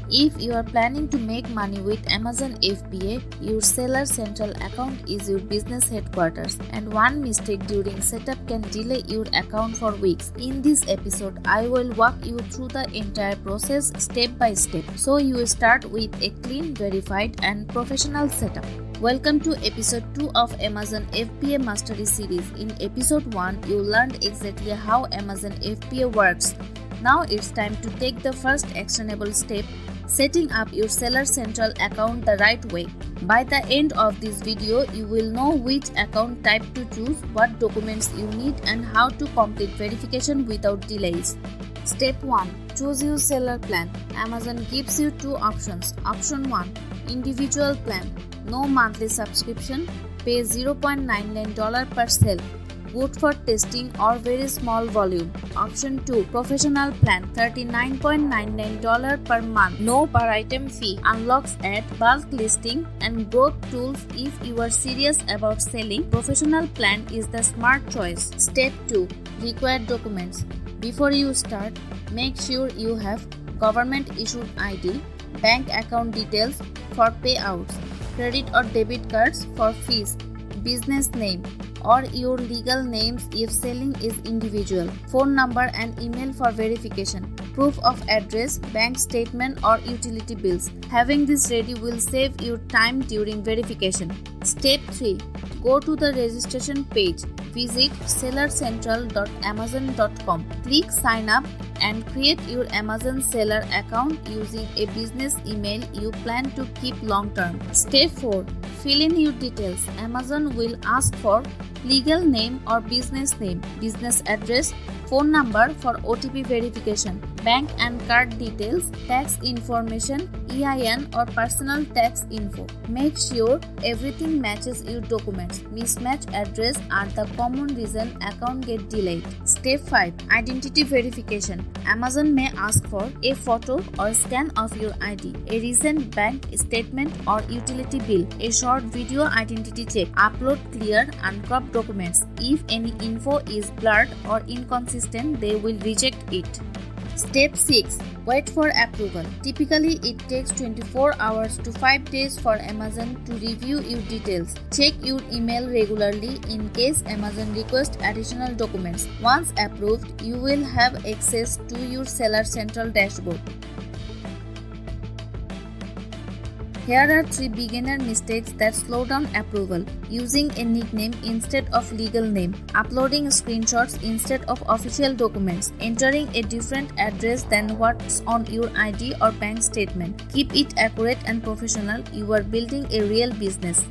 If you are planning to make money with Amazon FBA, your Seller Central account is your business headquarters, and one mistake during setup can delay your account for weeks. In this episode, I will walk you through the entire process step by step, so you start with a clean, verified, and professional setup. Welcome to episode 2 of Amazon FBA Mastery series. In episode 1, you learned exactly how Amazon FBA works. Now it's time to take the first actionable step, setting up your Seller Central account the right way. By the end of this video, you will know which account type to choose, what documents you need, and how to complete verification without delays. Step 1. Choose your seller plan. Amazon gives you two options. Option 1. Individual plan. No monthly subscription. Pay $0.99 per sale. Good for testing or very small volume. Option 2. Professional plan. $39.99 per month. No per item fee. Unlocks ad, bulk listing, and growth tools. If you are serious about selling, professional plan is the smart choice. Step 2. Required documents. Before you start, make sure you have government issued ID, bank account details for payouts, credit or debit cards for fees, business name or your legal names if selling is individual, phone number and email for verification, proof of address, bank statement or utility bills. Having this ready will save you time during verification. Step 3. Go to the registration page. Visit sellercentral.amazon.com. Click sign up and create your Amazon seller account using a business email you plan to keep long term. Step 4. Fill in your details. Amazon will ask for legal name or business name, business address, phone number for OTP verification, bank and card details, tax information, EIN or personal tax info. Make sure everything matches your documents. Mismatch address are the common reason account get delayed. Step 5. Identity verification. Amazon may ask for a photo or scan of your ID, a recent bank statement or utility bill, a short video identity check. Upload clear, uncropped documents. If any info is blurred or inconsistent, they will reject it. Step 6. Wait for approval. Typically, it takes 24 hours to 5 days for Amazon to review your details. Check your email regularly in case Amazon requests additional documents. Once approved, you will have access to your Seller Central dashboard. Here are 3 beginner mistakes that slow down approval. Using a nickname instead of legal name. Uploading screenshots instead of official documents. Entering a different address than what's on your ID or bank statement. Keep it accurate and professional. You are building a real business.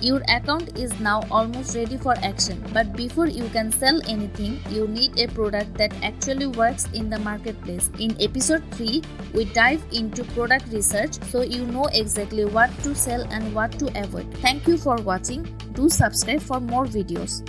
Your account is now almost ready for action, but before you can sell anything, you need a product that actually works in the marketplace. In episode 3, we dive into product research so you know exactly what to sell and what to avoid. Thank you for watching. Do subscribe for more videos.